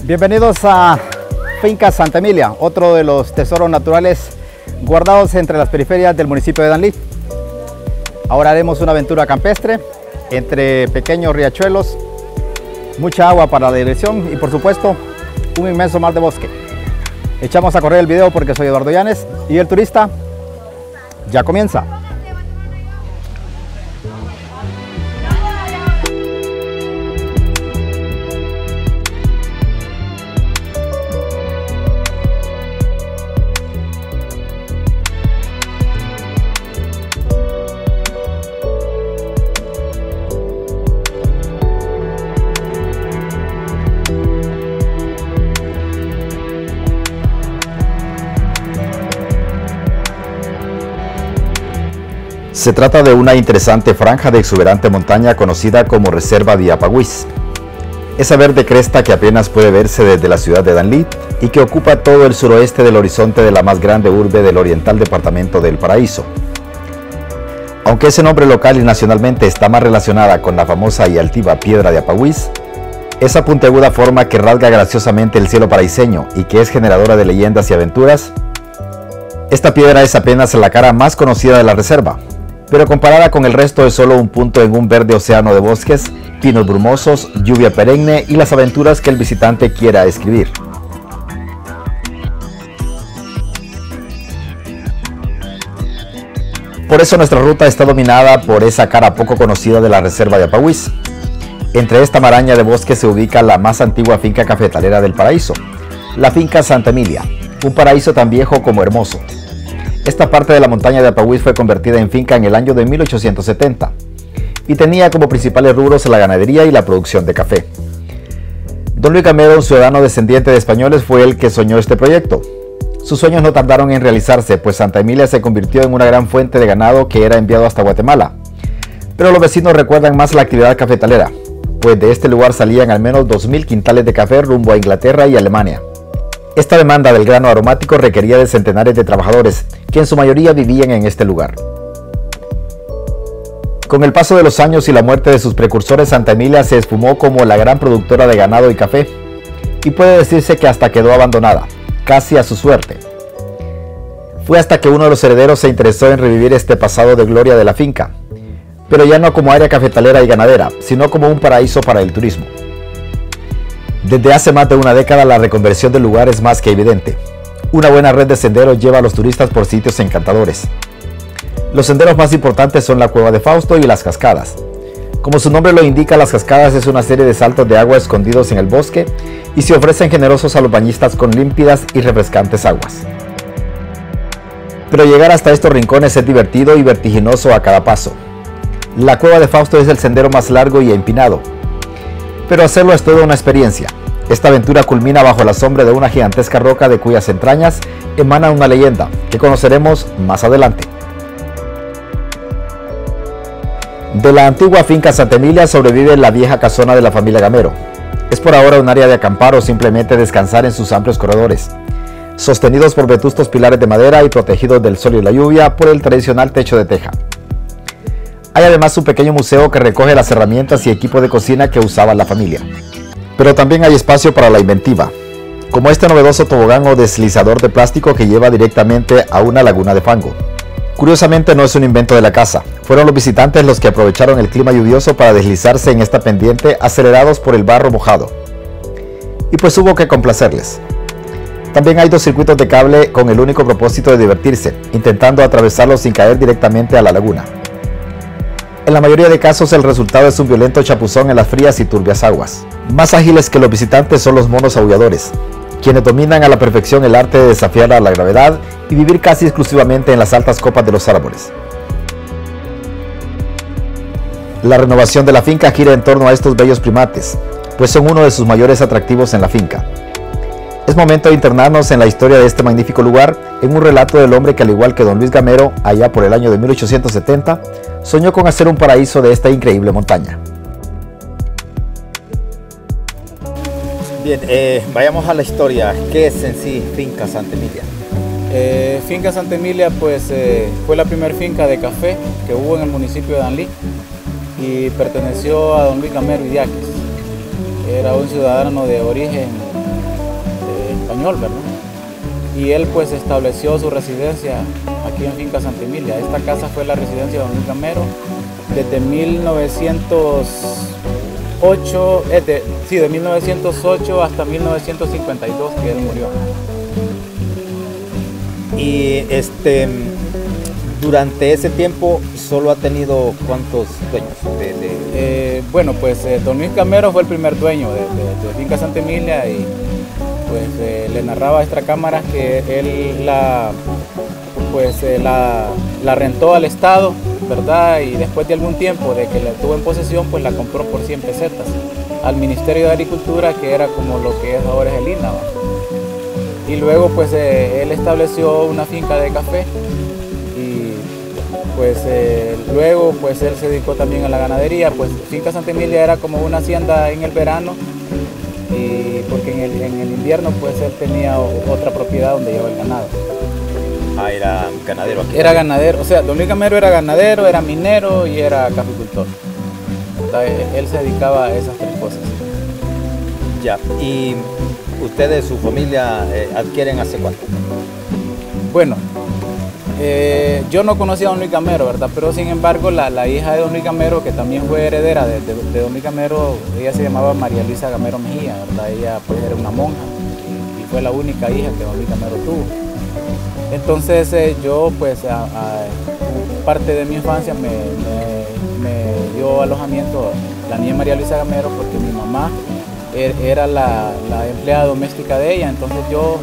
Bienvenidos a Finca Santa Emilia, otro de los tesoros naturales guardados entre las periferias del municipio de Danlí. Ahora haremos una aventura campestre entre pequeños riachuelos, mucha agua para la diversión y por supuesto un inmenso mar de bosque. Echamos a correr el video porque soy Eduardo Llanes y el turista ya comienza. Se trata de una interesante franja de exuberante montaña conocida como Reserva de Yapahuís. Esa verde cresta que apenas puede verse desde la ciudad de Danlí y que ocupa todo el suroeste del horizonte de la más grande urbe del oriental departamento del Paraíso. Aunque ese nombre local y nacionalmente está más relacionada con la famosa y altiva Piedra de Yapahuís, esa puntiaguda forma que rasga graciosamente el cielo paraíseño y que es generadora de leyendas y aventuras, esta piedra es apenas la cara más conocida de la reserva, pero comparada con el resto es solo un punto en un verde océano de bosques, pinos brumosos, lluvia perenne y las aventuras que el visitante quiera escribir. Por eso nuestra ruta está dominada por esa cara poco conocida de la Reserva de Yapahuís. Entre esta maraña de bosques se ubica la más antigua finca cafetalera del Paraíso, la Finca Santa Emilia, un paraíso tan viejo como hermoso. Esta parte de la montaña de Yapahuís fue convertida en finca en el año de 1870 y tenía como principales rubros la ganadería y la producción de café. Don Luis Gamero, un ciudadano descendiente de españoles, fue el que soñó este proyecto. Sus sueños no tardaron en realizarse, pues Santa Emilia se convirtió en una gran fuente de ganado que era enviado hasta Guatemala. Pero los vecinos recuerdan más la actividad cafetalera, pues de este lugar salían al menos 2000 quintales de café rumbo a Inglaterra y Alemania. Esta demanda del grano aromático requería de centenares de trabajadores, que en su mayoría vivían en este lugar. Con el paso de los años y la muerte de sus precursores, Santa Emilia se esfumó como la gran productora de ganado y café, y puede decirse que hasta quedó abandonada, casi a su suerte. Fue hasta que uno de los herederos se interesó en revivir este pasado de gloria de la finca, pero ya no como área cafetalera y ganadera, sino como un paraíso para el turismo. Desde hace más de una década la reconversión del lugar es más que evidente. Una buena red de senderos lleva a los turistas por sitios encantadores. Los senderos más importantes son la Cueva de Fausto y las cascadas. Como su nombre lo indica, las cascadas es una serie de saltos de agua escondidos en el bosque y se ofrecen generosos a los bañistas con límpidas y refrescantes aguas. Pero llegar hasta estos rincones es divertido y vertiginoso a cada paso. La Cueva de Fausto es el sendero más largo y empinado, pero hacerlo es toda una experiencia. Esta aventura culmina bajo la sombra de una gigantesca roca de cuyas entrañas emana una leyenda que conoceremos más adelante. De la antigua finca Santa Emilia sobrevive la vieja casona de la familia Gamero. Es por ahora un área de acampar o simplemente descansar en sus amplios corredores, sostenidos por vetustos pilares de madera y protegidos del sol y la lluvia por el tradicional techo de teja. Hay además un pequeño museo que recoge las herramientas y equipo de cocina que usaba la familia. Pero también hay espacio para la inventiva, como este novedoso tobogán o deslizador de plástico que lleva directamente a una laguna de fango. Curiosamente no es un invento de la casa, fueron los visitantes los que aprovecharon el clima lluvioso para deslizarse en esta pendiente acelerados por el barro mojado. Y pues hubo que complacerles. También hay 2 circuitos de cable con el único propósito de divertirse, intentando atravesarlos sin caer directamente a la laguna. En la mayoría de casos el resultado es un violento chapuzón en las frías y turbias aguas. Más ágiles que los visitantes son los monos aulladores, quienes dominan a la perfección el arte de desafiar a la gravedad y vivir casi exclusivamente en las altas copas de los árboles. La renovación de la finca gira en torno a estos bellos primates, pues son uno de sus mayores atractivos en la finca. Es momento de internarnos en la historia de este magnífico lugar, en un relato del hombre que, al igual que don Luis Gamero, allá por el año de 1870, soñó con hacer un paraíso de esta increíble montaña. Bien, vayamos a la historia. ¿Qué es en sí Finca Santa Emilia? Finca Santa Emilia pues fue la primera finca de café que hubo en el municipio de Danlí y perteneció a don Luis Gamero Idiáquez. Era un ciudadano de origen español, ¿verdad? Y él pues estableció su residencia aquí en Finca Santa Emilia. Esta casa fue la residencia de don Luis Gamero desde 1908, de 1908 hasta 1952 que él murió. Y durante ese tiempo solo ha tenido ¿cuántos dueños? Bueno, pues don Luis Gamero fue el primer dueño de Finca Santa Emilia y pues le narraba a Extracámaras que él la rentó al Estado, ¿verdad? Y después de algún tiempo de que la tuvo en posesión, pues la compró por 100 pesetas al Ministerio de Agricultura, que era como lo que es ahora es el INA, ¿va? Y luego pues él estableció una finca de café y pues luego pues él se dedicó también a la ganadería. Pues Finca Santa Emilia era como una hacienda en el verano, y porque en el invierno pues él tenía otra propiedad donde llevaba el ganado. Ah, era ganadero aquí. Era ganadero, o sea, don Luis Gamero era ganadero, era minero y era caficultor. Él se dedicaba a esas tres cosas. Ya, y ustedes, su familia, adquieren ¿hace cuánto? Bueno, yo no conocía a don Luis Gamero, ¿verdad? Pero sin embargo la hija de don Luis Gamero, que también fue heredera de don Luis Gamero, ella se llamaba María Luisa Gamero Mejía, ¿verdad? Ella pues era una monja y fue la única hija que don Luis Gamero tuvo. Entonces yo pues parte de mi infancia me dio alojamiento la niña María Luisa Gamero, porque mi mamá era la empleada doméstica de ella. Entonces yo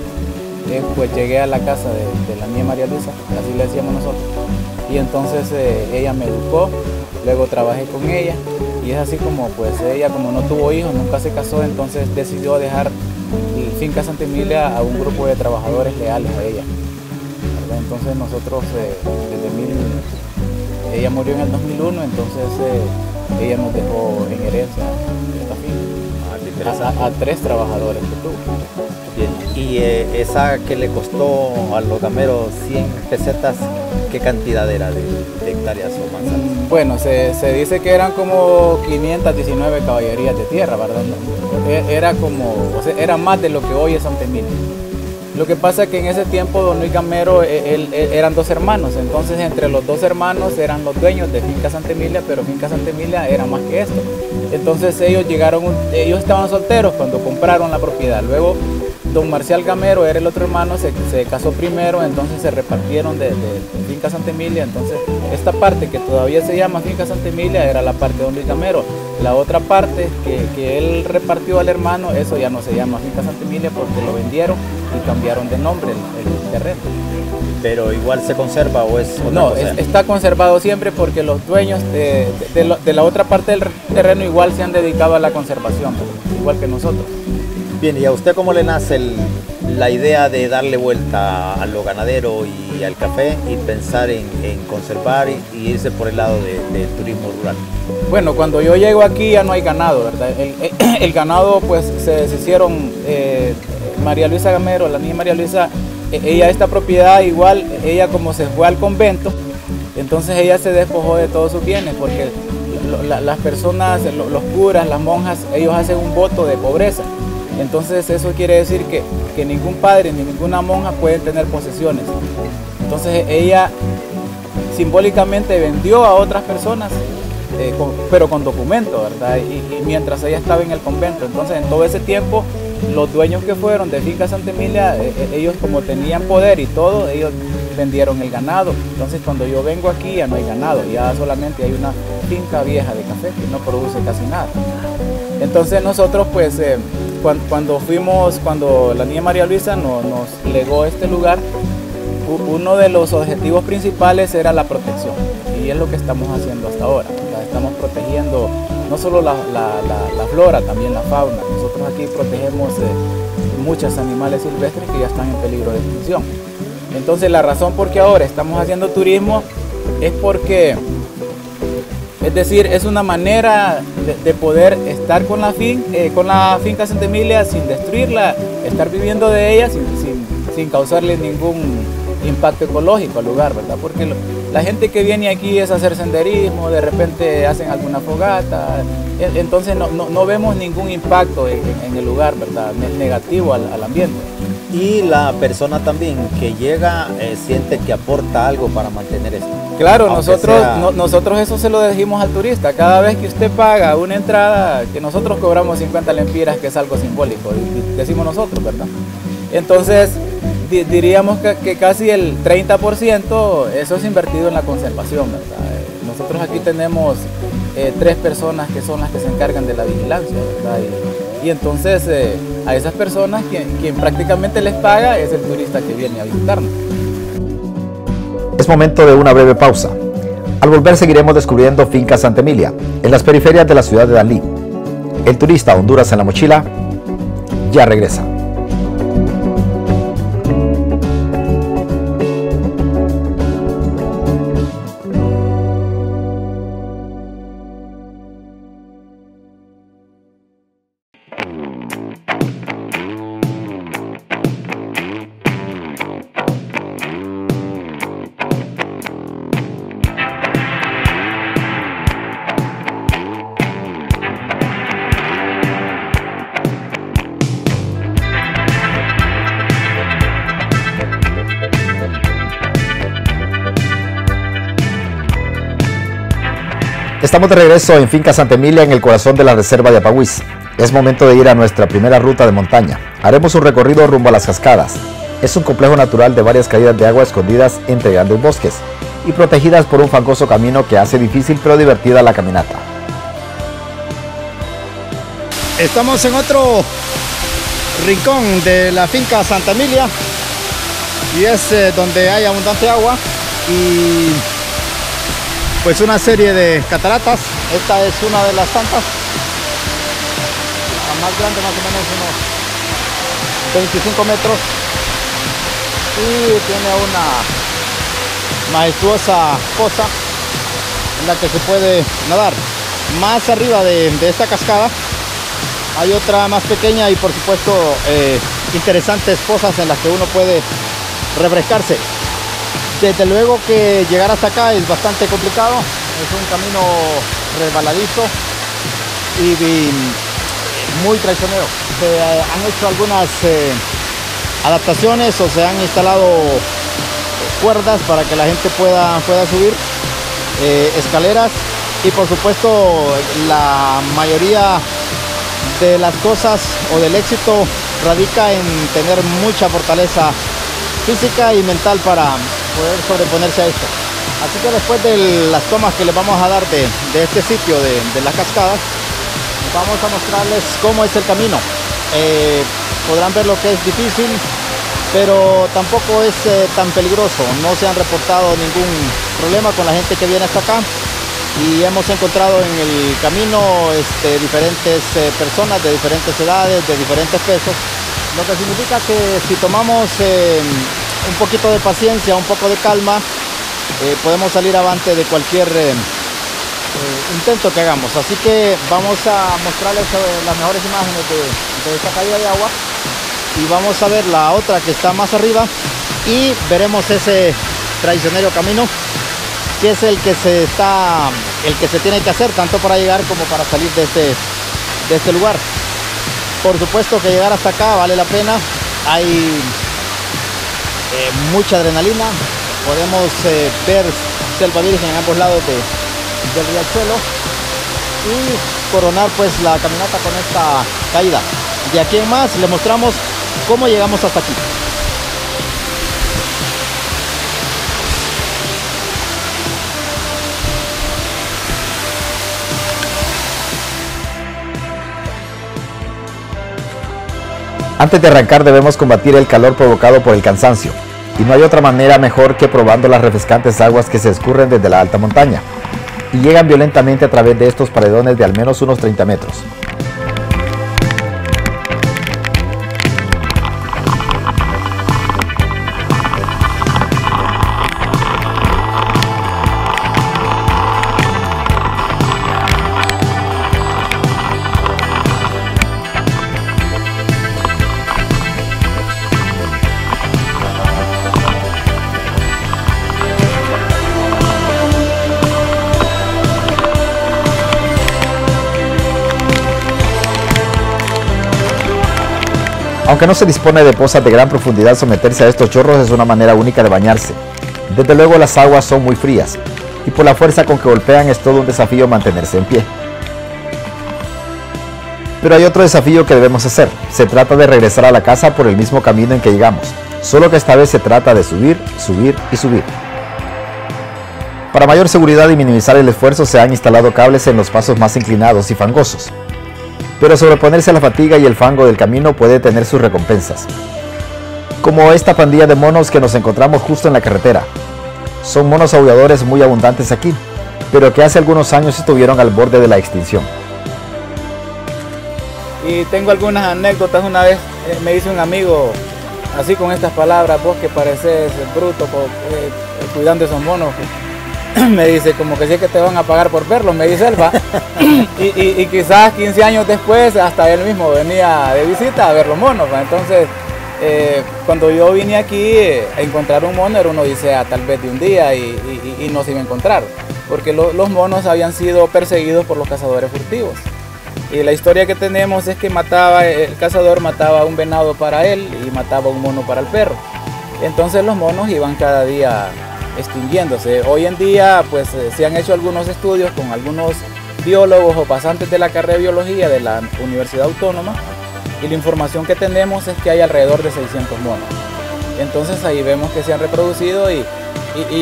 pues llegué a la casa de la niña María Luisa, así le decíamos nosotros, y entonces ella me educó, luego trabajé con ella, y es así como pues ella, como no tuvo hijos, nunca se casó, entonces decidió dejar Finca Santa Emilia a un grupo de trabajadores leales a ella. Entonces nosotros, ella murió en el 2001, entonces ella nos dejó en herencia esta finca a 3 trabajadores que tuvo. Bien. Y esa que le costó a los Gameros 100 pesetas, ¿qué cantidad era de hectáreas o manzanas? Bueno, se dice que eran como 519 caballerías de tierra, ¿verdad? Era como, o sea, era más de lo que hoy es Santa Emilia. Lo que pasa es que en ese tiempo don Luis Gamero eran 2 hermanos, entonces entre los 2 hermanos eran los dueños de Finca Santa Emilia, pero Finca Santa Emilia era más que esto. Entonces ellos estaban solteros cuando compraron la propiedad. Luego don Marcial Gamero era el otro hermano, se casó primero, entonces se repartieron de Finca Santa Emilia. Entonces esta parte que todavía se llama Finca Santa Emilia era la parte de don Luis Gamero. La otra parte que él repartió al hermano, eso ya no se llama Finca Santa Emilia porque lo vendieron y cambiaron de nombre el terreno. ¿Pero igual se conserva o es otra No, cosa? Está conservado siempre porque los dueños de la otra parte del terreno igual se han dedicado a la conservación, igual que nosotros. Bien, ¿y a usted cómo le nace la idea de darle vuelta a lo ganadero y al café y pensar en conservar y irse por el lado del turismo rural? Bueno, cuando yo llego aquí ya no hay ganado, ¿verdad? El ganado pues se deshicieron, María Luisa Gamero, la niña María Luisa, ella esta propiedad igual, ella como se fue al convento, entonces ella se despojó de todos sus bienes porque las personas, los curas, las monjas, ellos hacen un voto de pobreza. Entonces eso quiere decir que ningún padre ni ninguna monja pueden tener posesiones. Entonces ella simbólicamente vendió a otras personas, pero con documento, ¿verdad? Y mientras ella estaba en el convento. Entonces en todo ese tiempo los dueños que fueron de Finca Santa Emilia, ellos como tenían poder y todo, ellos vendieron el ganado. Entonces cuando yo vengo aquí ya no hay ganado, ya solamente hay una finca vieja de café que no produce casi nada. Entonces nosotros pues cuando la niña María Luisa nos legó este lugar, uno de los objetivos principales era la protección, y es lo que estamos haciendo hasta ahora. Estamos protegiendo no solo la flora, también la fauna. Nosotros aquí protegemos muchos animales silvestres que ya están en peligro de extinción. Entonces la razón por qué ahora estamos haciendo turismo es porque, es decir, es una manera de poder estar con la Finca Santa Emilia sin destruirla, estar viviendo de ella sin causarle ningún impacto ecológico al lugar, ¿verdad? Porque la gente que viene aquí es a hacer senderismo, de repente hacen alguna fogata, entonces no vemos ningún impacto en el lugar, ¿verdad? Negativo al ambiente. y la persona también que llega siente que aporta algo para mantener esto. Claro, nosotros eso se lo dijimos al turista. Cada vez que usted paga una entrada, que nosotros cobramos 50 lempiras, que es algo simbólico, y decimos nosotros, ¿verdad? Entonces, diríamos que casi el 30% eso es invertido en la conservación, ¿verdad? Nosotros aquí tenemos 3 personas que son las que se encargan de la vigilancia, ¿verdad? Y entonces a esas personas quien prácticamente les paga es el turista que viene a visitarnos. Es momento de una breve pausa. Al volver seguiremos descubriendo Finca Santa Emilia, en las periferias de la ciudad de Danlí. El turista Honduras en la mochila ya regresa. Estamos de regreso en Finca Santa Emilia, en el corazón de la reserva de Apahuís. Es momento de ir a nuestra primera ruta de montaña. Haremos un recorrido rumbo a las cascadas. Es un complejo natural de varias caídas de agua escondidas entre grandes bosques y protegidas por un fangoso camino que hace difícil pero divertida la caminata. Estamos en otro rincón de la Finca Santa Emilia y es donde hay abundante agua y pues una serie de cataratas. Esta es una de las tantas, la más grande, más o menos unos 25 metros, y tiene una majestuosa fosa en la que se puede nadar. Más arriba de esta cascada hay otra más pequeña y por supuesto interesantes fosas en las que uno puede refrescarse. Desde luego que llegar hasta acá es bastante complicado, es un camino resbaladizo y muy traicionero. Se han hecho algunas adaptaciones o se han instalado cuerdas para que la gente pueda subir, escaleras, y por supuesto la mayoría de las cosas o del éxito radica en tener mucha fortaleza física y mental para poder sobreponerse a esto. Así que después de las tomas que les vamos a dar de este sitio de las cascadas, vamos a mostrarles cómo es el camino. Podrán ver lo que es difícil, pero tampoco es tan peligroso. No se han reportado ningún problema con la gente que viene hasta acá, y hemos encontrado en el camino diferentes personas de diferentes edades, de diferentes pesos, lo que significa que si tomamos un poquito de paciencia, un poco de calma, podemos salir avante de cualquier intento que hagamos. Así que vamos a mostrarles las mejores imágenes de esta caída de agua, y vamos a ver la otra que está más arriba, y veremos ese traicionero camino, que es el que se tiene que hacer tanto para llegar como para salir de este lugar. Por supuesto que llegar hasta acá vale la pena. Hay mucha adrenalina, podemos ver selva virgen en ambos lados del riachuelo, y coronar pues la caminata con esta caída. De aquí en más les mostramos cómo llegamos hasta aquí. Antes de arrancar debemos combatir el calor provocado por el cansancio, y no hay otra manera mejor que probando las refrescantes aguas que se escurren desde la alta montaña y llegan violentamente a través de estos paredones de al menos unos 30 metros. Aunque no se dispone de pozas de gran profundidad, someterse a estos chorros es una manera única de bañarse. Desde luego las aguas son muy frías y por la fuerza con que golpean es todo un desafío mantenerse en pie. Pero hay otro desafío que debemos hacer. Se trata de regresar a la casa por el mismo camino en que llegamos, solo que esta vez se trata de subir, subir y subir. Para mayor seguridad y minimizar el esfuerzo se han instalado cables en los pasos más inclinados y fangosos. Pero sobreponerse a la fatiga y el fango del camino puede tener sus recompensas. Como esta pandilla de monos que nos encontramos justo en la carretera. Son monos aulladores muy abundantes aquí, pero que hace algunos años estuvieron al borde de la extinción. Y tengo algunas anécdotas. Una vez me dice un amigo, así con estas palabras, vos que pareces bruto cuidando esos monos. Me dice, como que sí que te van a pagar por verlos, me dice él, va. y quizás 15 años después, hasta él mismo venía de visita a ver los monos, va. Entonces, cuando yo vine aquí a encontrar un mono, era una odisea tal vez de un día y no se iba a encontrar, porque los monos habían sido perseguidos por los cazadores furtivos. Y la historia que tenemos es que el cazador mataba un venado para él y mataba un mono para el perro. Entonces los monos iban cada día extinguiéndose. Hoy en día pues se han hecho algunos estudios con algunos biólogos o pasantes de la carrera de biología de la Universidad Autónoma, y la información que tenemos es que hay alrededor de 600 monos. Entonces ahí vemos que se han reproducido y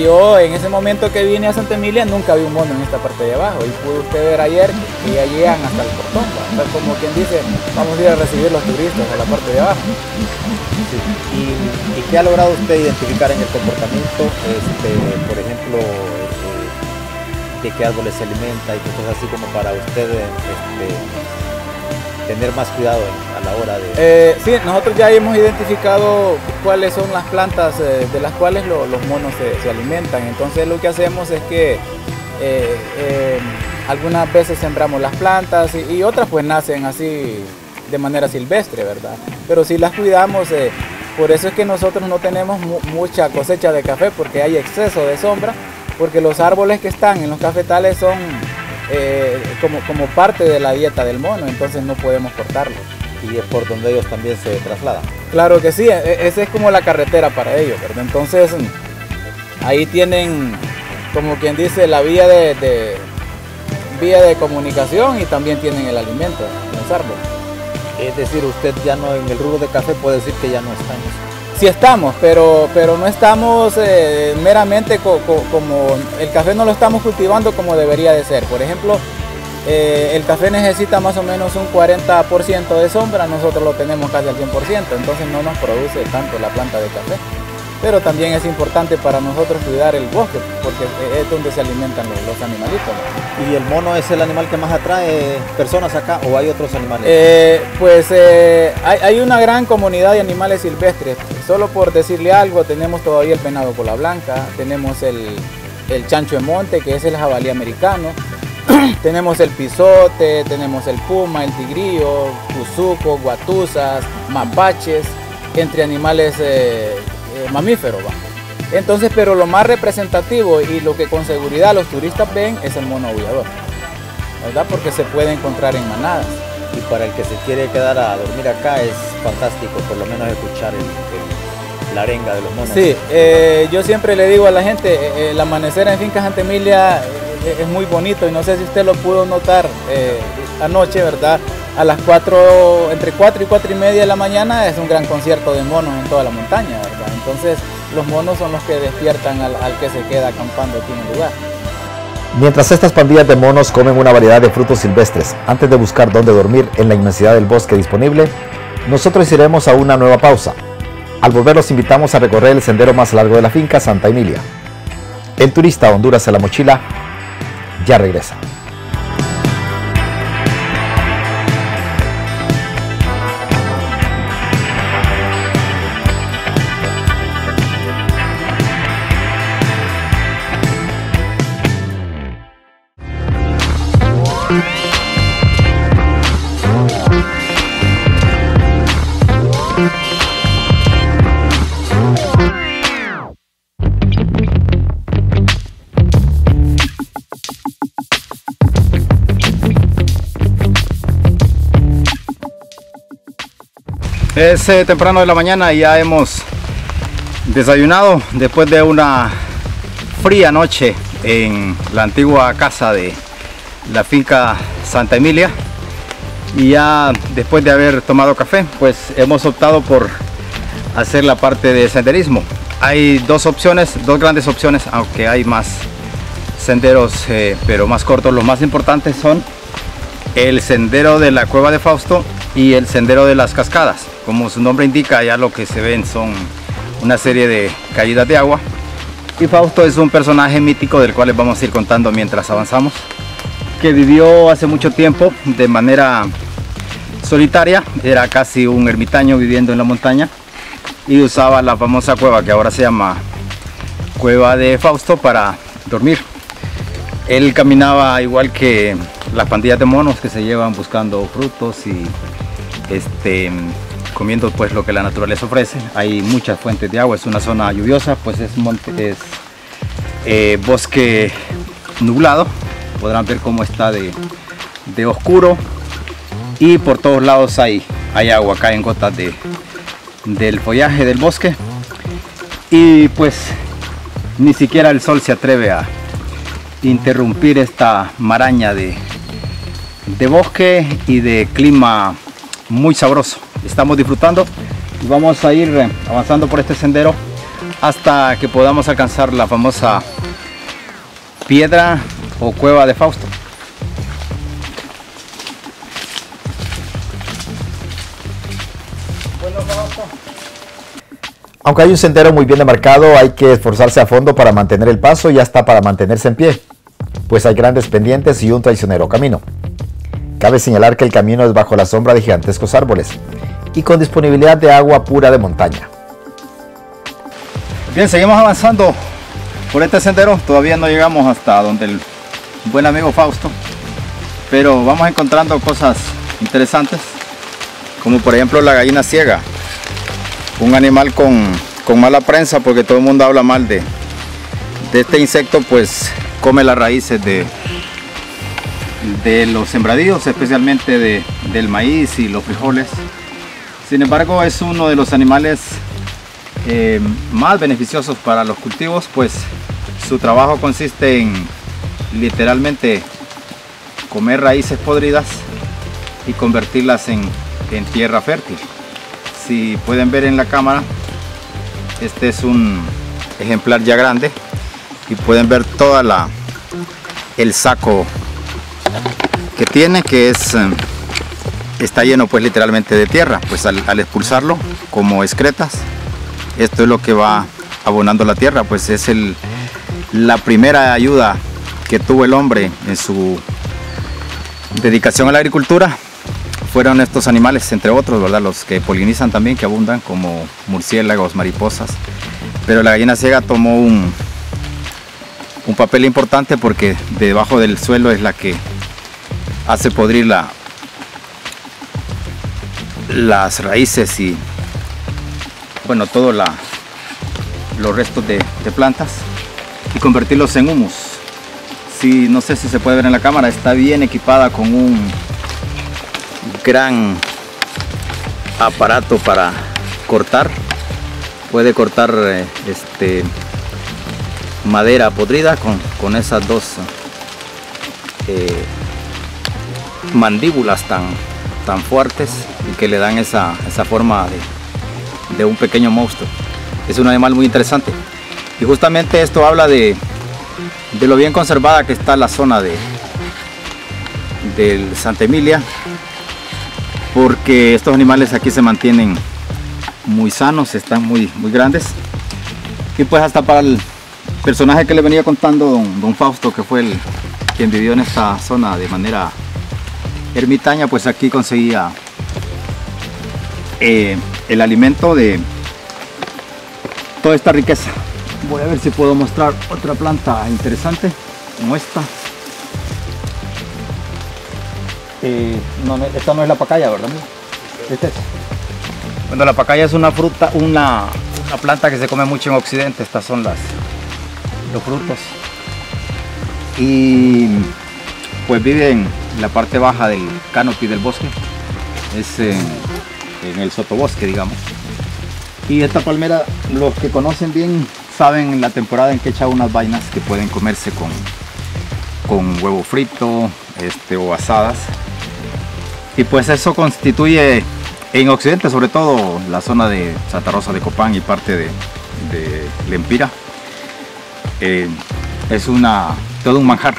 yo en ese momento que vine a Santa Emilia nunca vi un mono en esta parte de abajo, y pude usted ver ayer que ya llegan hasta el portón, entonces, como quien dice, vamos a ir a recibir los turistas a la parte de abajo. Sí. ¿Y qué ha logrado usted identificar en el comportamiento, por ejemplo, de qué árboles se alimenta y cosas así, como para usted tener más cuidado a la hora de...? Sí, nosotros ya hemos identificado cuáles son las plantas de las cuales los monos se alimentan. Entonces lo que hacemos es que algunas veces sembramos las plantas y otras pues nacen así de manera silvestre, ¿verdad? Pero si las cuidamos, por eso es que nosotros no tenemos mucha cosecha de café, porque hay exceso de sombra, porque los árboles que están en los cafetales son como parte de la dieta del mono, entonces no podemos cortarlos. Y es por donde ellos también se trasladan. Claro que sí, esa es como la carretera para ellos, ¿verdad? Entonces ahí tienen, como quien dice, la vía de comunicación, y también tienen el alimento, los árboles. Es decir, usted ya no en el rubro de café puede decir que ya no estamos. Sí estamos, pero no estamos meramente como el café no lo estamos cultivando como debería de ser. Por ejemplo, el café necesita más o menos un 40% de sombra, nosotros lo tenemos casi al 100%, entonces no nos produce tanto la planta de café. Pero también es importante para nosotros cuidar el bosque, porque es donde se alimentan los animalitos, ¿no? ¿Y el mono es el animal que más atrae personas acá, o hay otros animales? Hay una gran comunidad de animales silvestres. Solo por decirle algo, tenemos todavía el venado cola blanca, tenemos el chancho de monte, que es el jabalí americano, tenemos el pisote, tenemos el puma, el tigrillo, cuzuco, guatuzas, mapaches, entre animales mamíferos, ¿va? Entonces, pero lo más representativo y lo que con seguridad los turistas ven es el mono aullador, ¿verdad? Porque se puede encontrar en manadas. Y para el que se quiere quedar a dormir acá es fantástico, por lo menos escuchar la arenga de los monos. Sí, yo siempre le digo a la gente, el amanecer en Finca Santa Emilia es muy bonito, y no sé si usted lo pudo notar anoche, ¿verdad? A las 4, entre 4 y 4 y media de la mañana es un gran concierto de monos en toda la montaña, ¿verdad? Entonces los monos son los que despiertan al que se queda acampando aquí en el lugar. Mientras estas pandillas de monos comen una variedad de frutos silvestres, antes de buscar dónde dormir en la inmensidad del bosque disponible, nosotros iremos a una nueva pausa. Al volver los invitamos a recorrer el sendero más largo de la finca Santa Emilia. El turista Honduras en la mochila ya regresa. Es temprano de la mañana y ya hemos desayunado después de una fría noche en la antigua casa de la finca Santa Emilia, y ya después de haber tomado café, pues hemos optado por hacer la parte de senderismo. Hay dos grandes opciones, aunque hay más senderos pero más cortos. Los más importantes son el sendero de la Cueva de Fausto y el sendero de las Cascadas. Como su nombre indica, ya lo que se ven son una serie de caídas de agua, y Fausto es un personaje mítico del cual les vamos a ir contando mientras avanzamos, que vivió hace mucho tiempo de manera solitaria. Era casi un ermitaño viviendo en la montaña y usaba la famosa cueva que ahora se llama Cueva de Fausto para dormir. Él caminaba igual que las pandillas de monos que se llevan buscando frutos y comiendo pues lo que la naturaleza ofrece. Hay muchas fuentes de agua, es una zona lluviosa, pues es bosque nublado. Podrán ver cómo está de oscuro, y por todos lados hay agua, caen gotas del follaje del bosque, y pues ni siquiera el sol se atreve a interrumpir esta maraña de bosque y de clima muy sabroso. Estamos disfrutando y vamos a ir avanzando por este sendero hasta que podamos alcanzar la famosa piedra o Cueva de Fausto. Aunque hay un sendero muy bien demarcado, hay que esforzarse a fondo para mantener el paso y hasta para mantenerse en pie, pues hay grandes pendientes y un traicionero camino. Cabe señalar que el camino es bajo la sombra de gigantescos árboles y con disponibilidad de agua pura de montaña. Bien, seguimos avanzando por este sendero. Todavía no llegamos hasta donde el buen amigo Fausto, pero vamos encontrando cosas interesantes, como por ejemplo la gallina ciega, un animal con mala prensa, porque todo el mundo habla mal de este insecto, pues come las raíces de los sembradíos, especialmente del maíz y los frijoles. Sin embargo, es uno de los animales más beneficiosos para los cultivos, pues su trabajo consiste en literalmente comer raíces podridas y convertirlas en tierra fértil. Si pueden ver en la cámara, este es un ejemplar ya grande y pueden ver toda el saco que tiene, que está lleno pues literalmente de tierra. Pues al expulsarlo como excretas, esto es lo que va abonando la tierra. Pues es la primera ayuda que tuvo el hombre en su dedicación a la agricultura. Fueron estos animales, entre otros, ¿verdad? Los que polinizan también, que abundan, como murciélagos, mariposas. Pero la gallina ciega tomó un papel importante, porque debajo del suelo es la que hace podrir las raíces y bueno, todos los restos de plantas, y convertirlos en humus. No sé si se puede ver en la cámara, está bien equipada con un gran aparato para cortar. Puede cortar madera podrida con esas dos mandíbulas tan fuertes, y que le dan esa forma de un pequeño monstruo. Es un animal muy interesante, y justamente esto habla de lo bien conservada que está la zona del Santa Emilia, porque estos animales aquí se mantienen muy sanos, están muy grandes. Y pues hasta para el personaje que le venía contando don Fausto, que fue quien vivió en esta zona de manera ermitaña, pues aquí conseguía el alimento de toda esta riqueza. Voy a ver si puedo mostrar otra planta interesante como esta. Esta no es la pacaya, ¿verdad? Bueno, la pacaya es una fruta, una planta que se come mucho en Occidente. Estas son los frutos, y pues vive en la parte baja del canopy del bosque. Es en el sotobosque, digamos. Y esta palmera, los que conocen bien, saben la temporada en que echa unas vainas que pueden comerse con huevo frito o asadas. Y pues eso constituye, en Occidente sobre todo, la zona de Santa Rosa de Copán y parte de Lempira, es todo un manjar.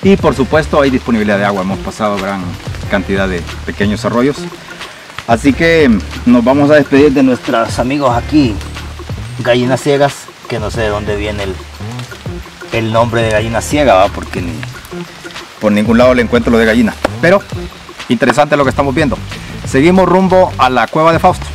Y por supuesto hay disponibilidad de agua, hemos pasado gran cantidad de pequeños arroyos. Así que nos vamos a despedir de nuestros amigos aquí, gallinas ciegas, que no sé de dónde viene el nombre de gallina ciega, ¿va? Porque por ningún lado le encuentro lo de gallina. Pero interesante lo que estamos viendo. Seguimos rumbo a la cueva de Fausto.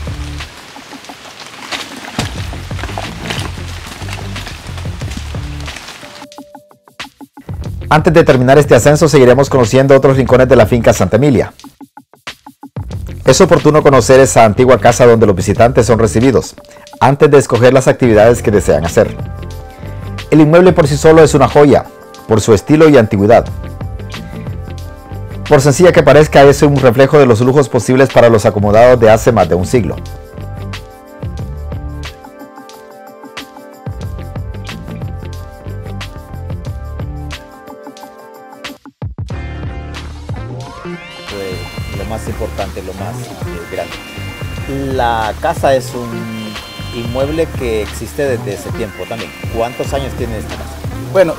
Antes de terminar este ascenso, seguiremos conociendo otros rincones de la finca Santa Emilia. Es oportuno conocer esa antigua casa donde los visitantes son recibidos, antes de escoger las actividades que desean hacer. El inmueble por sí solo es una joya, por su estilo y antigüedad. Por sencilla que parezca, es un reflejo de los lujos posibles para los acomodados de hace más de un siglo. Lo más importante, lo más grande. La casa es un inmueble que existe desde ese tiempo también. ¿Cuántos años tiene esta casa? Bueno,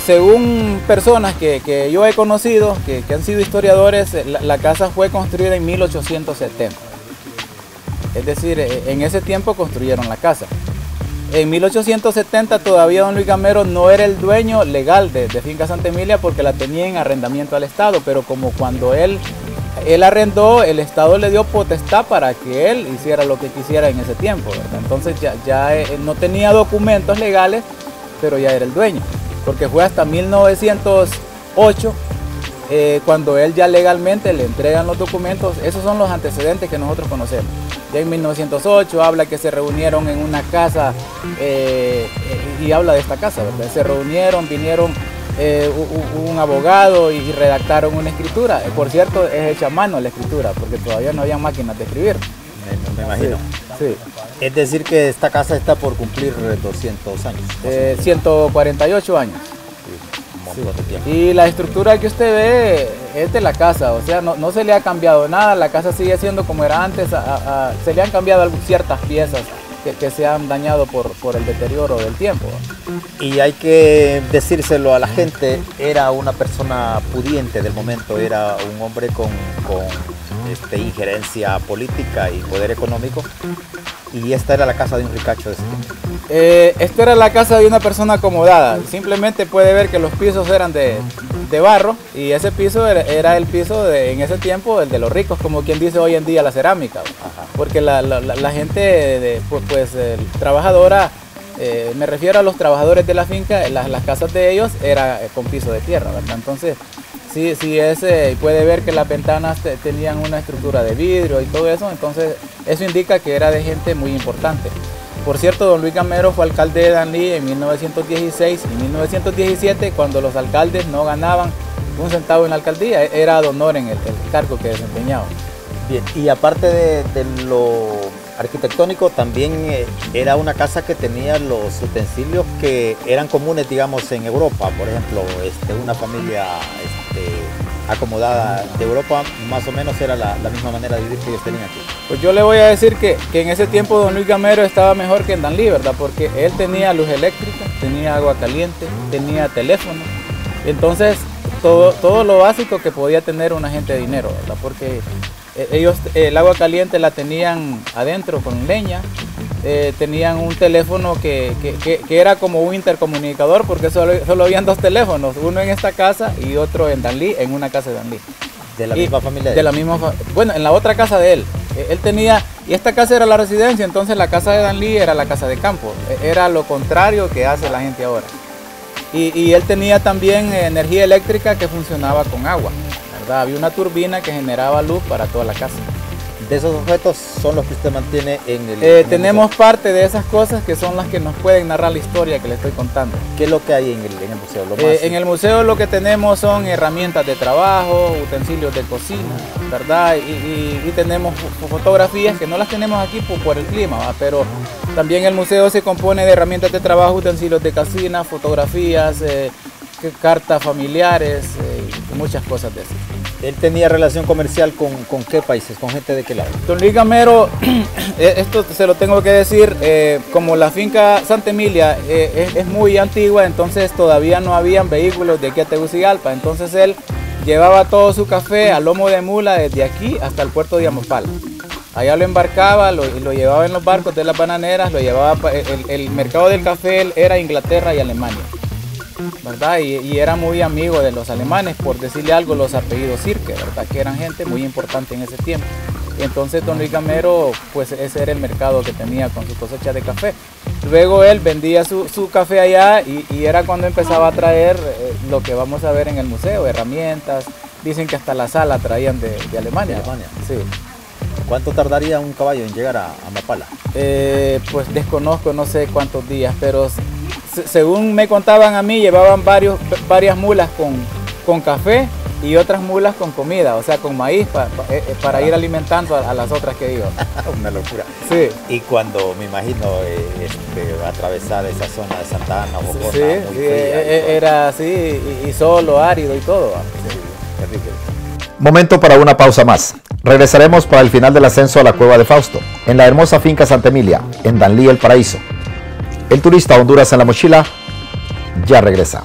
según personas que yo he conocido, que han sido historiadores, la casa fue construida en 1870. Es decir, en ese tiempo construyeron la casa. En 1870 todavía don Luis Gamero no era el dueño legal de Finca Santa Emilia porque la tenía en arrendamiento al Estado, pero como cuando él arrendó, el Estado le dio potestad para que él hiciera lo que quisiera en ese tiempo, ¿verdad? Entonces ya no tenía documentos legales, pero ya era el dueño, porque fue hasta 1908 cuando él ya legalmente le entregan los documentos. Esos son los antecedentes que nosotros conocemos. Ya en 1908 habla que se reunieron en una casa y habla de esta casa, ¿verdad? Se reunieron, vinieron un abogado y redactaron una escritura. Por cierto, es hecha a mano la escritura, porque todavía no había máquinas de escribir. Me imagino. Sí. Es decir que esta casa está por cumplir 200 años. 148 años. Un montón de tiempo. Y la estructura que usted ve es de la casa, o sea, no se le ha cambiado nada, la casa sigue siendo como era antes, se le han cambiado ciertas piezas que se han dañado por el deterioro del tiempo. Y hay que decírselo a la gente, era una persona pudiente del momento, era un hombre con injerencia política y poder económico, y esta era la casa de un ricacho de ese tiempo. Esta era la casa de una persona acomodada. Simplemente puede ver que los pisos eran de barro, y ese piso era el piso en ese tiempo, el de los ricos, como quien dice hoy en día la cerámica. Ajá. Porque la gente trabajadora, me refiero a los trabajadores de la finca, las casas de ellos era con piso de tierra, ¿verdad? Entonces sí, puede ver que las ventanas tenían una estructura de vidrio y todo eso, entonces eso indica que era de gente muy importante. Por cierto, don Luis Gamero fue alcalde de Danlí en 1916 y 1917, cuando los alcaldes no ganaban un centavo en la alcaldía, era de honor en el cargo que desempeñaba. Bien, y aparte de lo arquitectónico, también era una casa que tenía los utensilios que eran comunes, digamos, en Europa. Por ejemplo, una familia acomodada de Europa, más o menos era la misma manera de vivir que ellos tenían aquí. Pues yo le voy a decir que en ese tiempo don Luis Gamero estaba mejor que en Danlí, ¿verdad? Porque él tenía luz eléctrica, tenía agua caliente, tenía teléfono. Entonces, todo lo básico que podía tener una gente de dinero, ¿verdad? Porque ellos el agua caliente la tenían adentro con leña, tenían un teléfono que era como un intercomunicador, porque solo habían dos teléfonos, uno en esta casa y otro en Danlí, en una casa de Danlí. ¿De la misma familia? Bueno, en la otra casa de él. Él tenía, y esta casa era la residencia, entonces la casa de Danlí era la casa de campo. Era lo contrario que hace la gente ahora. Y él tenía también energía eléctrica que funcionaba con agua, ¿verdad? Había una turbina que generaba luz para toda la casa. de esos objetos son los que usted mantiene en el tenemos museo. parte de esas cosas que son las que nos pueden narrar la historia que le estoy contando. ¿Qué es lo que hay en el museo? Lo más, En el museo lo que tenemos son herramientas de trabajo, utensilios de cocina, ¿verdad? Y tenemos fotografías que no las tenemos aquí por el clima, ¿va? Pero también el museo se compone de herramientas de trabajo, utensilios de cocina, fotografías, cartas familiares, muchas cosas de eso. ¿Él tenía relación comercial con qué países? ¿Con gente de qué lado? Don Luis Gamero, esto se lo tengo que decir, como la finca Santa Emilia es muy antigua, entonces todavía no habían vehículos de aquí a Tegucigalpa, entonces él llevaba todo su café a lomo de mula desde aquí hasta el puerto de Amopala. Allá lo embarcaba, lo llevaba en los barcos de las bananeras, lo llevaba, el mercado del café era Inglaterra y Alemania, ¿verdad? Y era muy amigo de los alemanes, por decirle algo, los apellidos Sirke, ¿verdad? Que eran gente muy importante en ese tiempo. Y entonces don Luis Gamero, pues ese era el mercado que tenía con su cosecha de café. Luego él vendía su café allá y era cuando empezaba a traer lo que vamos a ver en el museo, herramientas. Dicen que hasta la sala traían de Alemania. ¿De Alemania? Sí. ¿Cuánto tardaría un caballo en llegar a Amapala? Pues desconozco, no sé cuántos días, pero según me contaban a mí, llevaban varias mulas con café y otras mulas con comida, o sea, con maíz para ir alimentando a las otras que iban. Una locura. Sí. Y cuando, me imagino, atravesar esa zona de Santa Ana, Bogotá, Sí, muy fría, era así, y solo, árido y todo. sí, terrible. Momento para una pausa más. Regresaremos para el final del ascenso a la Cueva de Fausto, en la hermosa finca Santa Emilia, en Danlí, El Paraíso. El turista Honduras en la mochila ya regresa.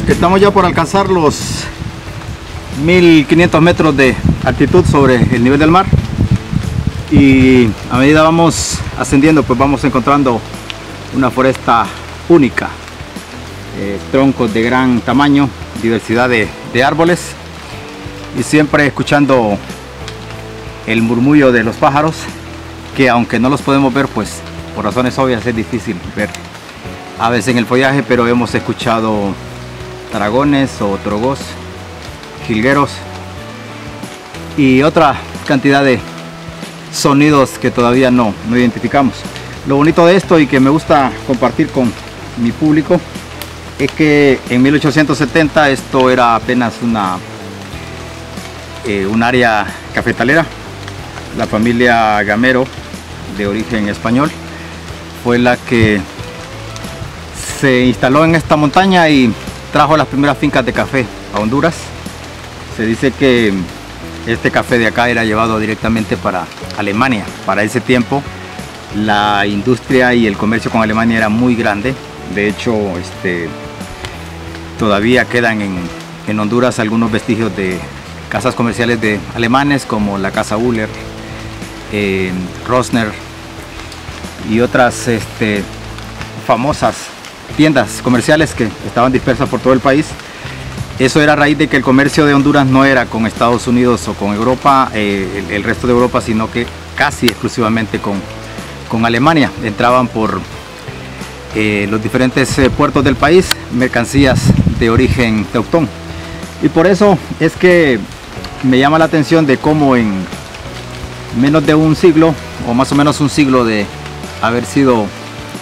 Estamos ya por alcanzar los 1500 metros de altitud sobre el nivel del mar, y a medida vamos ascendiendo pues vamos encontrando una foresta única, troncos de gran tamaño, diversidad de árboles, y siempre escuchando el murmullo de los pájaros, que aunque no los podemos ver, pues por razones obvias es difícil ver aves en el follaje, pero hemos escuchado dragones o trogos, jilgueros y otra cantidad de sonidos que todavía no identificamos. Lo bonito de esto, y que me gusta compartir con mi público, es que en 1870 esto era apenas un área cafetalera. La familia Gamero, de origen español, fue la que se instaló en esta montaña y trajo las primeras fincas de café a Honduras. Se dice que este café de acá era llevado directamente para Alemania. Para ese tiempo la industria y el comercio con Alemania era muy grande. De hecho, todavía quedan en Honduras algunos vestigios de casas comerciales de alemanes, como la Casa Uller, Rosner y otras famosas tiendas comerciales que estaban dispersas por todo el país. Eso era a raíz de que el comercio de Honduras no era con Estados Unidos o con Europa, el resto de Europa, sino que casi exclusivamente con Alemania. Entraban por los diferentes puertos del país mercancías de origen teutón, y por eso es que me llama la atención de cómo en menos de un siglo, o más o menos un siglo de haber sido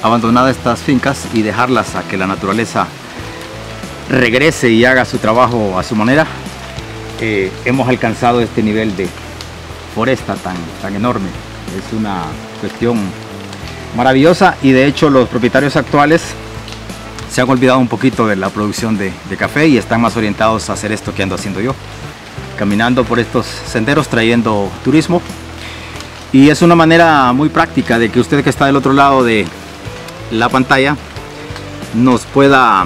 abandonadas estas fincas y dejarlas a que la naturaleza regrese y haga su trabajo a su manera, hemos alcanzado este nivel de foresta tan enorme. Es una cuestión maravillosa, y de hecho los propietarios actuales se han olvidado un poquito de la producción de café y están más orientados a hacer esto que ando haciendo yo, caminando por estos senderos trayendo turismo. Y es una manera muy práctica de que usted que está del otro lado de la pantalla nos pueda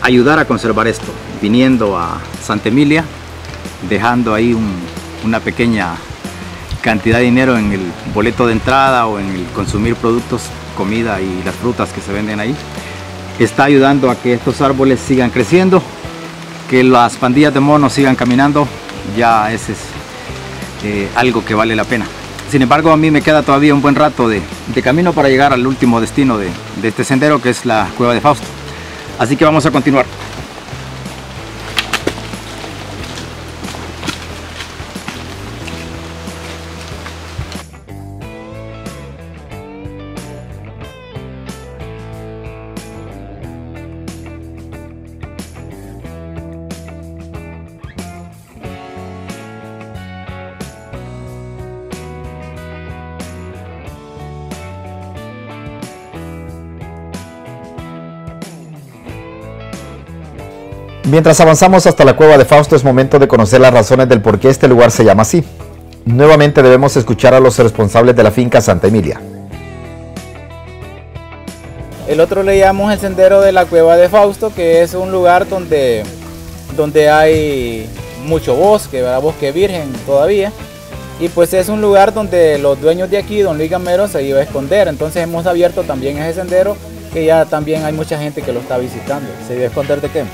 ayudar a conservar esto, viniendo a Santa Emilia, dejando ahí una pequeña cantidad de dinero en el boleto de entrada o en el consumir productos, comida y las frutas que se venden ahí. Está ayudando a que estos árboles sigan creciendo, que las pandillas de monos sigan caminando. Ya ese es algo que vale la pena. Sin embargo, a mí me queda todavía un buen rato de camino para llegar al último destino de este sendero, que es la Cueva de Fausto. Así que vamos a continuar. Mientras avanzamos hasta la Cueva de Fausto, es momento de conocer las razones del por qué este lugar se llama así. Nuevamente debemos escuchar a los responsables de la finca Santa Emilia. El otro le llamamos el sendero de la Cueva de Fausto, que es un lugar donde hay mucho bosque, ¿verdad? Bosque virgen todavía. Y pues es un lugar donde los dueños de aquí, don Luis Gamero, se iba a esconder. Entonces hemos abierto también ese sendero, que ya también hay mucha gente que lo está visitando. ¿Se iba a esconder de qué?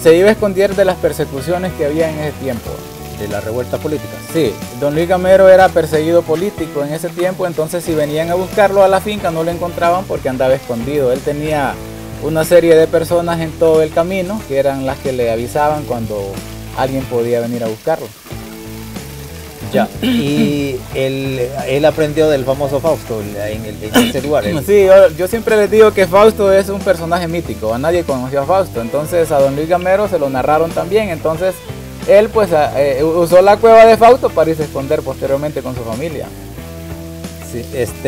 Se iba a esconder de las persecuciones que había en ese tiempo. ¿De la revuelta política? Sí, don Luis Gamero era perseguido político en ese tiempo, entonces si venían a buscarlo a la finca no lo encontraban porque andaba escondido. Él tenía una serie de personas en todo el camino que eran las que le avisaban cuando alguien podía venir a buscarlo. Ya, y él aprendió del famoso Fausto en ese lugar. Sí, yo siempre les digo que Fausto es un personaje mítico, a nadie conoció a Fausto, entonces a don Luis Gamero se lo narraron también, entonces él pues usó la Cueva de Fausto para irse a esconder posteriormente con su familia. Sí,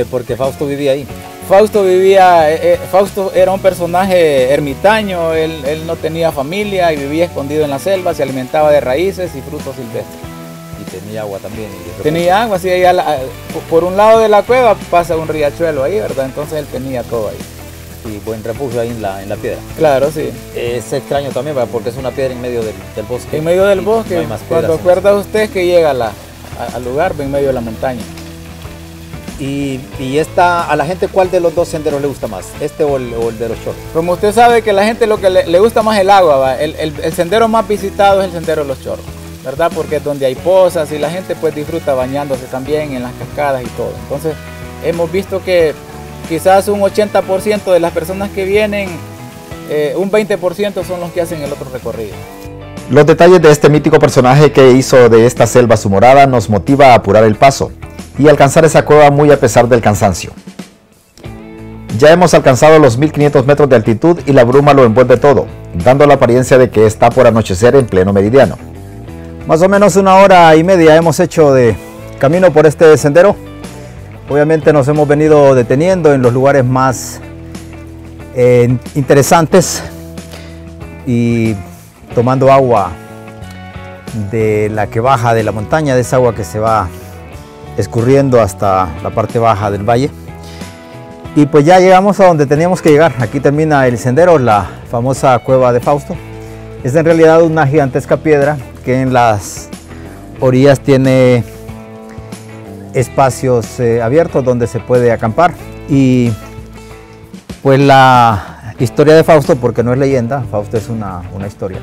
porque Fausto vivía ahí. Fausto era un personaje ermitaño, él no tenía familia y vivía escondido en la selva, se alimentaba de raíces y frutos silvestres. Y tenía agua también. Tenía agua, sí, por un lado de la cueva pasa un riachuelo ahí, ¿verdad? Entonces él tenía todo ahí. Y buen refugio ahí en la piedra. Claro, sí. Es extraño también, ¿verdad? Porque es una piedra en medio del bosque. En medio del bosque, no hay más cuando acuerda usted que llega al lugar, en medio de la montaña. Y a la gente, ¿cuál de los dos senderos le gusta más? ¿Este o el de los chorros? Como usted sabe que a la gente lo que le gusta más es el agua, ¿va? El sendero más visitado es el sendero de los chorros, ¿verdad? Porque es donde hay pozas y la gente pues disfruta bañándose también en las cascadas y todo. Entonces hemos visto que quizás un 80% de las personas que vienen, un 20% son los que hacen el otro recorrido. Los detalles de este mítico personaje que hizo de esta selva su morada nos motiva a apurar el paso y alcanzar esa cueva muy a pesar del cansancio. Ya hemos alcanzado los 1500 metros de altitud y la bruma lo envuelve todo, dando la apariencia de que está por anochecer en pleno meridiano. Más o menos 1 hora y media hemos hecho de camino por este sendero. Obviamente nos hemos venido deteniendo en los lugares más interesantes y tomando agua de la que baja de la montaña, de esa agua que se va escurriendo hasta la parte baja del valle. Y pues ya llegamos a donde teníamos que llegar. Aquí termina el sendero, la famosa Cueva de Fausto. Es en realidad una gigantesca piedra que en las orillas tiene espacios abiertos donde se puede acampar. Y pues la historia de Fausto, porque no es leyenda, Fausto es una historia,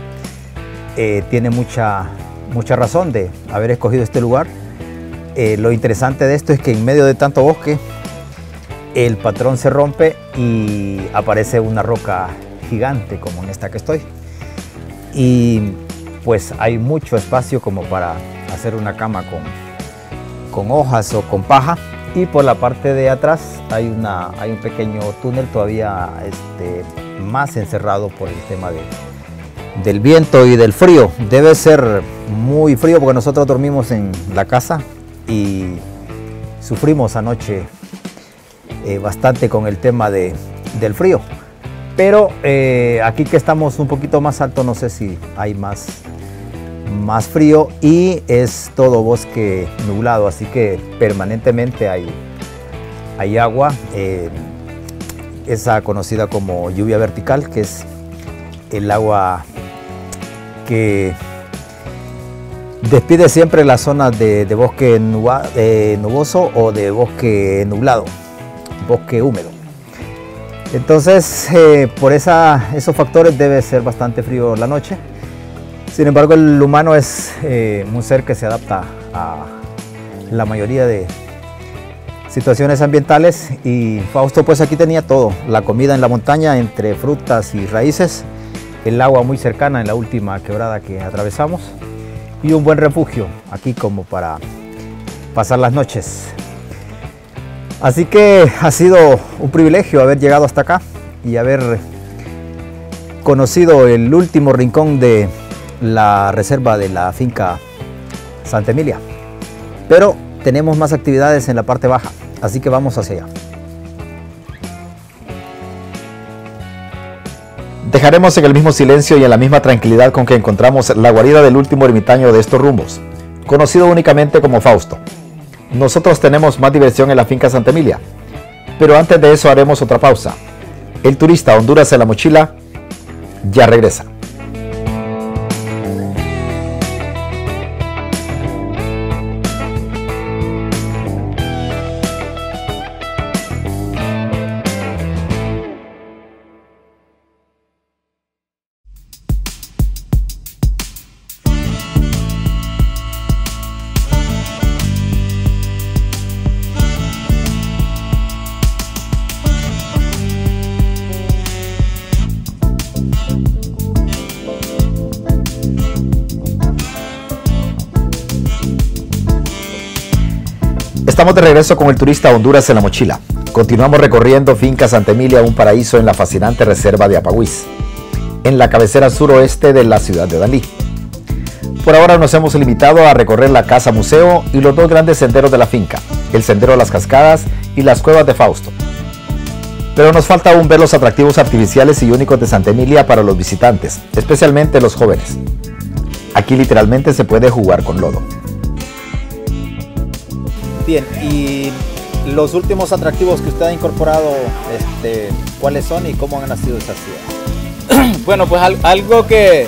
tiene mucha razón de haber escogido este lugar. Lo interesante de esto es que en medio de tanto bosque el patrón se rompe y aparece una roca gigante como en esta que estoy. Y pues hay mucho espacio como para hacer una cama con hojas o con paja. Y por la parte de atrás hay un pequeño túnel todavía más encerrado por el tema del viento y del frío. Debe ser muy frío porque nosotros dormimos en la casa y sufrimos anoche bastante con el tema del frío. Pero aquí que estamos un poquito más alto, no sé si hay más frío y es todo bosque nublado, así que permanentemente hay agua, esa conocida como lluvia vertical, que es el agua que despide siempre las zonas de bosque nuboso o de bosque nublado, bosque húmedo. Entonces, por esos factores debe ser bastante frío la noche. Sin embargo, el humano es un ser que se adapta a la mayoría de situaciones ambientales, y Fausto pues aquí tenía todo: la comida en la montaña entre frutas y raíces, el agua muy cercana en la última quebrada que atravesamos y un buen refugio aquí como para pasar las noches. Así que ha sido un privilegio haber llegado hasta acá y haber conocido el último rincón de la reserva de la finca Santa Emilia. Pero tenemos más actividades en la parte baja, así que vamos hacia allá. Dejaremos en el mismo silencio y en la misma tranquilidad con que encontramos la guarida del último ermitaño de estos rumbos, conocido únicamente como Fausto. Nosotros tenemos más diversión en la finca Santa Emilia, pero antes de eso haremos otra pausa. El turista Honduras en la mochila ya regresa. Estamos de regreso con el turista Honduras en la mochila. Continuamos recorriendo Finca Santa Emilia, un paraíso en la fascinante reserva de Apahuís, en la cabecera suroeste de la ciudad de Danlí. Por ahora nos hemos limitado a recorrer la casa museo y los dos grandes senderos de la finca, el sendero de las cascadas y las cuevas de Fausto. Pero nos falta aún ver los atractivos artificiales y únicos de Santa Emilia para los visitantes, especialmente los jóvenes. Aquí literalmente se puede jugar con lodo. Bien, y los últimos atractivos que usted ha incorporado, ¿cuáles son y cómo han nacido esas ideas? Bueno, pues algo que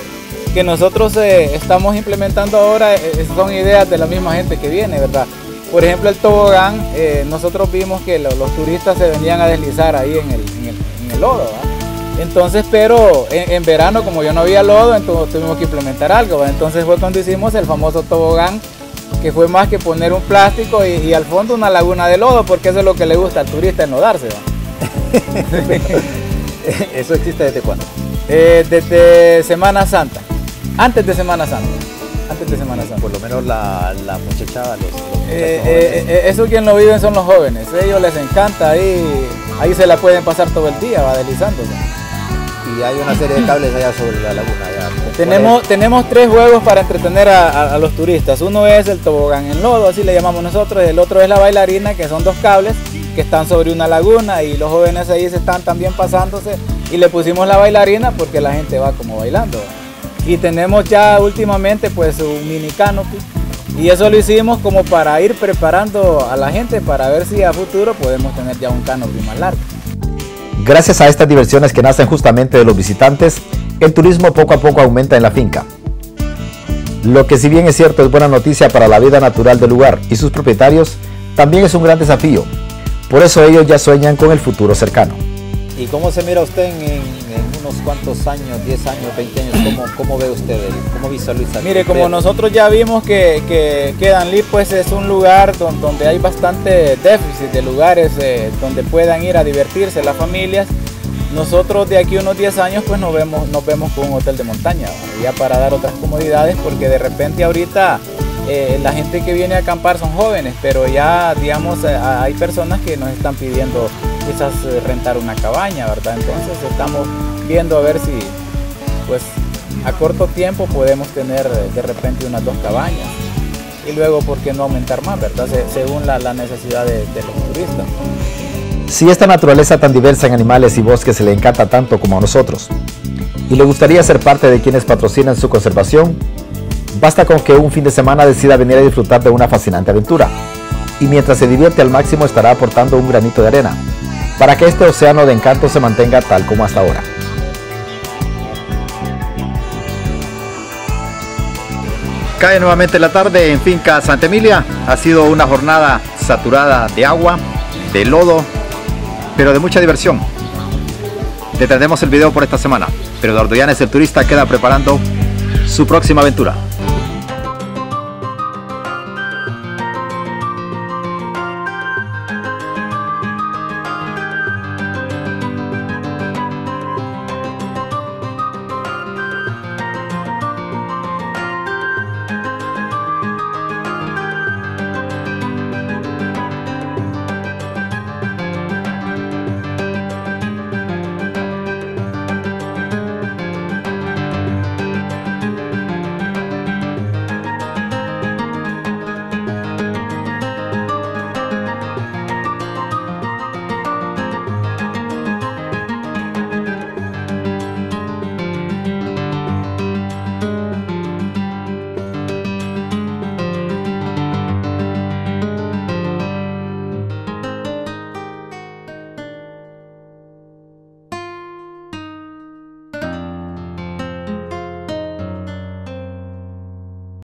nosotros estamos implementando ahora son ideas de la misma gente que viene, ¿verdad? Por ejemplo, el tobogán, nosotros vimos que los turistas se venían a deslizar ahí en el lodo, ¿verdad? Entonces, pero en verano, como yo no había lodo, entonces tuvimos que implementar algo, ¿verdad? Entonces fue cuando hicimos el famoso tobogán, que fue más que poner un plástico y al fondo una laguna de lodo, porque eso es lo que le gusta al turista, enlodarse, ¿verdad? ¿Eso existe desde cuándo? Desde Semana Santa, antes de Semana Santa. Por lo menos la muchachada, los eso quien lo viven son los jóvenes, a ellos les encanta, ahí se la pueden pasar todo el día, va deslizándose. Y hay una serie de cables allá sobre la laguna. Tenemos 3 juegos para entretener a los turistas. Uno es el tobogán en lodo, así le llamamos nosotros. El otro es la bailarina, que son 2 cables que están sobre una laguna y los jóvenes ahí se están también pasándose. Y le pusimos la bailarina porque la gente va como bailando. Y tenemos ya últimamente pues un mini canopy. Y eso lo hicimos como para ir preparando a la gente para ver si a futuro podemos tener ya un canopy más largo. Gracias a estas diversiones que nacen justamente de los visitantes, el turismo poco a poco aumenta en la finca. Lo que, si bien es cierto, es buena noticia para la vida natural del lugar y sus propietarios, también es un gran desafío. Por eso ellos ya sueñan con el futuro cercano. ¿Y cómo se mira usted en unos cuantos años, 10 años, 20 años? ¿Cómo ve usted? ¿Cómo visualiza? Mire, como nosotros ya vimos que Danlí pues es un lugar donde hay bastante déficit de lugares donde puedan ir a divertirse las familias, nosotros de aquí a unos 10 años pues nos vemos con un hotel de montaña, ¿no? Ya para dar otras comodidades, porque de repente ahorita la gente que viene a acampar son jóvenes, pero ya digamos hay personas que nos están pidiendo quizás rentar una cabaña, ¿verdad? Entonces estamos viendo a ver si pues a corto tiempo podemos tener de repente unas 2 cabañas y luego por qué no aumentar más, ¿verdad? Según la necesidad de los turistas. Si esta naturaleza tan diversa en animales y bosques le encanta tanto como a nosotros, y le gustaría ser parte de quienes patrocinan su conservación, basta con que un fin de semana decida venir a disfrutar de una fascinante aventura, y mientras se divierte al máximo estará aportando un granito de arena, para que este océano de encanto se mantenga tal como hasta ahora. Cae nuevamente la tarde en Finca Santa Emilia. Ha sido una jornada saturada de agua, de lodo, pero de mucha diversión. Detenemos el video por esta semana, pero Eduardo Llanes, el turista, queda preparando su próxima aventura.